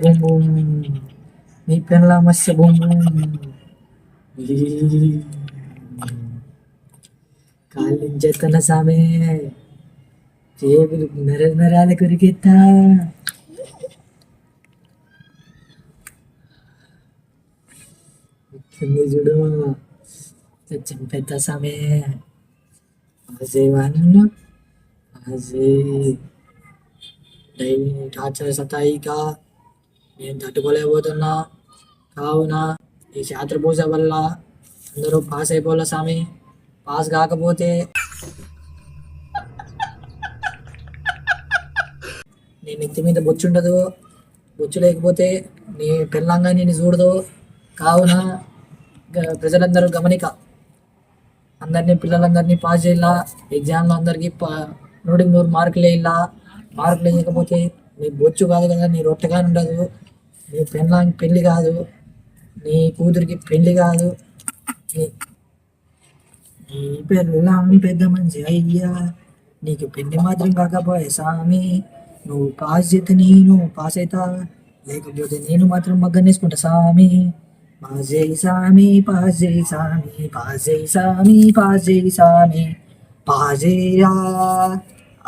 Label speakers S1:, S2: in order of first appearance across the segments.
S1: Bum bum, ni penla mas bum bum. కాలించేస్తున్న సామె చేతులు నరాల కొరికెత్తా చూడు చంపేత సామె అజయ్ డైలీ టార్చర్ సతాయిగా నేను తట్టుకోలేకపోతున్నా. కావున ఈ శాస్త్ర పూజ వల్ల అందరూ పాస్ అయిపోలే స్వామి. పాస్ కాకపోతే నీ నెత్తి మీద బొచ్చు ఉండదు. బొచ్చు లేకపోతే నీ పెళ్ళంగా నేను చూడదు. కావున ప్రజలందరూ గమనిక, అందరినీ పిల్లలందరినీ పాస్ చేయాలా. ఎగ్జామ్లో అందరికీ 100 మార్కులు వేయాలా. మార్కులు వేయకపోతే నీ బొచ్చు కాదు కదా, నీ రొట్టెగా ఉండదు. నీ పెళ్ళాంగి పెళ్ళి కాదు, నీ కూతురికి పెళ్ళి కాదు. నీ పెళ్ళాం పెద్ద మంచి అయ్యా, నీకు పెళ్ళి మాత్రం కాకపోయే స్వామి. నువ్వు పాస్ చేస్తే నేను పాస్ అవుతా, లేకపోతే నేను మాత్రం మగ్గనేసుకుంటా స్వామి. పాస్ చేయి స్వామి, పాస్ చేయి స్వామి, పాస్ చేయి స్వామి, పాస్ చేయి స్వామి, పాస్ చేయా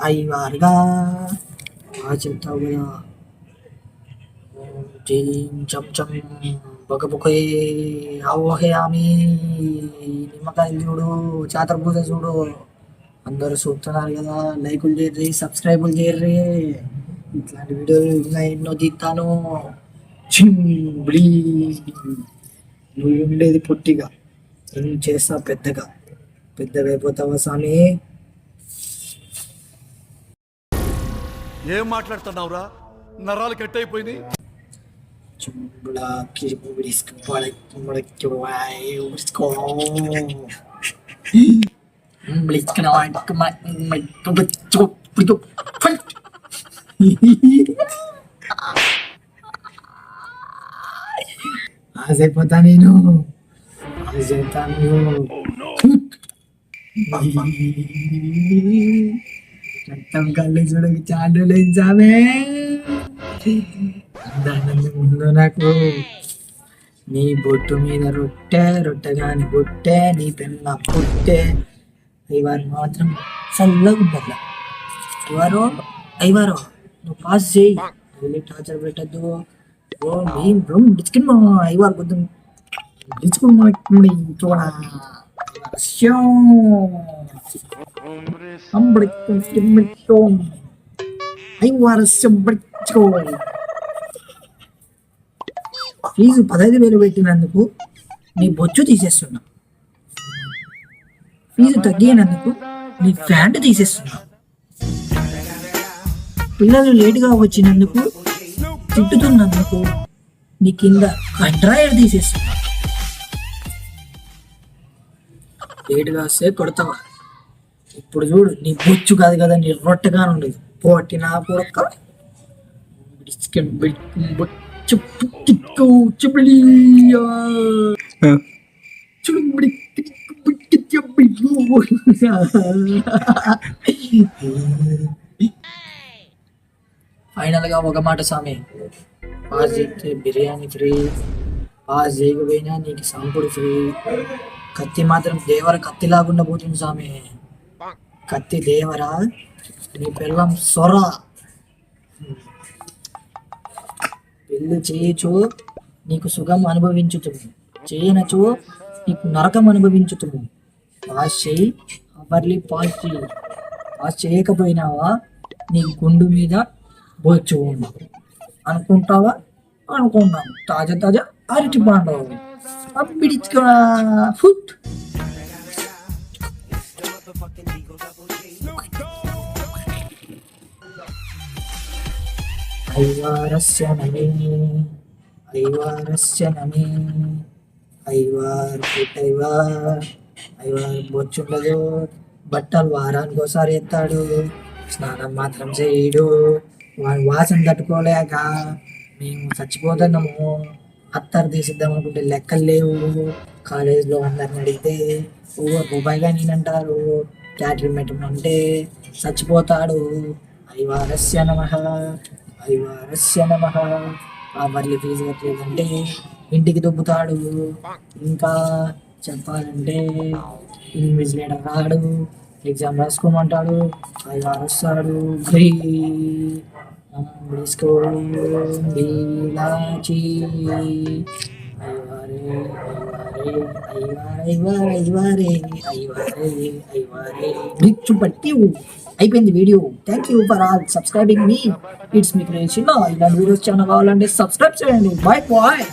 S1: అయ్యవారుగా చెప్తావు కదా. చం చం పొగ ఆవోహయామి. నిమ్మకాయలు చూడు, చాతర పూజ చూడు. అందరూ చూస్తున్నారు కదా, లైకులు చేయర్రి, సబ్స్క్రైబులు చేయర్రి. ఇట్లాంటి వీడియోలు ఇంకా ఎన్నో తీస్తాను. చింబ్లీ నువ్వు ఉండేది పొట్టిగా, నేను చేస్తా పెద్దగా అయిపోతావా స్వామి.
S2: ఏం మాట్లాడుతున్నావురా, నరాలు కట్ అయిపోయింది.
S1: ఆసైపోతా నేను, ఆసైతాను. రక్తం కళ్ళు చూడక చాలులేంచామే. దాని ముందు నాకు నీ బొట్టు మీద రొట్టెగాని బొట్టె, నీ పెన్న పుట్టె. అయ్యవారు మాత్రం చల్లగా ఉండాల. అయ్యవారు నువ్వు పాస్ చేయి, టార్చర్ పెట్టద్దు. డిచ్చుకుని అయ్యవారు కొద్ది డిచ్చుకుని చూడ ఫీజు 15,000 పెట్టినందుకు నీ బొచ్చు తీసేస్తున్నా. ఫీజు తగ్గినందుకు నీ ప్యాంటు తీసేస్తున్నా. పిల్లలు లేటుగా వచ్చినందుకు తిట్టుతున్నందుకు నీ కింద కంట్రాయర్ తీసేస్తున్నా. లేటుగా వస్తే కొడతావా? ఇప్పుడు చూడు, నీ బొచ్చు కాదు కదా, నీ రొట్టెగా ఉండదు. పోటినా పొడక ఫైనల్ గా ఒక మాట స్వామి, పాస్ చేస్తే బిర్యానీ ఫ్రీ, పాస్ చేయకపోయినా నీకు సంపుడు ఫ్రీ. కత్తి మాత్రం దేవర కత్తి లాగుండా పోతుంది స్వామి. కత్తి దేవరా, నీ పిల్లం సొర. పెళ్ళి చేయొచ్చు, నీకు సుఖం అనుభవించుతుంది. చేయనచో నీకు నరకం అనుభవించుతుంది. పాస్ చేయి, అవర్లీ పాస్ చేయి. పాస్ చేయకపోయినావా నీ గుండు మీద బొచ్చు అనుకుంటావా? అనుకుంటాను. తాజా అరటి పండు అప్పిడిచుకో ఫుట్. ఐవారస్య నమే, ఐవారస్య నమే. ఐవార్ బొచ్చుండదు. బట్టలు వారానికి ఒకసారి ఎత్తాడు, స్నానం మాత్రం చేయడు. వాడి వాసన తట్టుకోలేక మేము చచ్చిపోతున్నాము. అత్తరు తీసిద్దాం అనుకుంటే లెక్కలు లేవు. కాలేజీలో అందరిని అడిగితే రూపాయిగా నేనంటారు. క్యాటరింగ్ పెట్టమంటే చచ్చిపోతాడు. ఐవారస్య నమః, ఐవారస్య నమః. ఆ వర్లి ఫీజు కట్టలేదంటే ఇంటికి దుబ్బుతాడు. ఇంకా చెప్పాలంటే ఇన్విజిలేటర్ రాడు, ఎగ్జామ్ రాసుకోమంటాడు. ఐవారు వస్తాడు. డిస్కో బీలాచి ఐవారే ఐవారే ఐవారే ఐవారే ఐవారే ఐవారే బిచ్చు పట్టి అయిపోయింది వీడియో. Thank you for all subscribing మీ. ఇట్స్ మీ క్రియేషన్. ఇలాంటి వీడియోస్ చాలా కావాలంటే సబ్స్క్రైబ్ చేయండి. Bye bye.